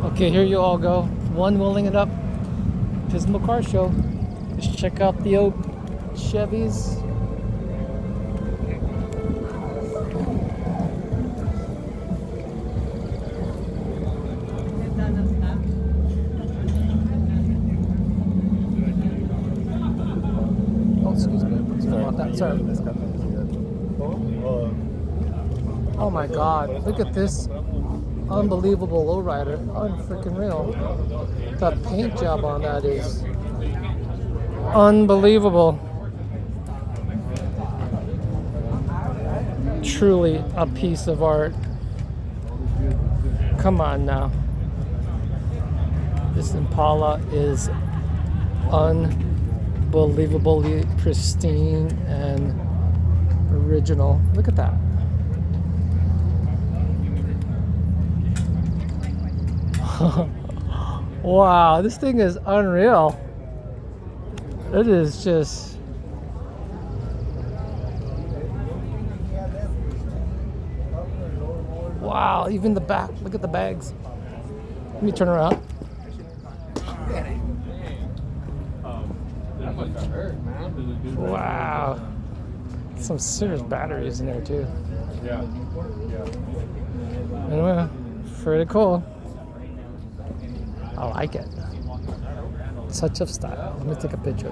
Okay, here you all go. One willing it up. Pismo Car Show. Let's check out the old Chevys. Oh, excuse me. Sorry about that. Sorry. Oh my God! Look at this unbelievable lowrider. Unfreaking real. The paint job on that is unbelievable. Truly a piece of art. Come on now. This Impala is unbelievably pristine and original. Look at that. Wow, this thing is unreal. It is just wow, even the back. Look at the bags. Let me turn around. Wow. Some serious batteries in there too. Anyway, pretty cool. I like it. Touch of style. Let me take a picture of that.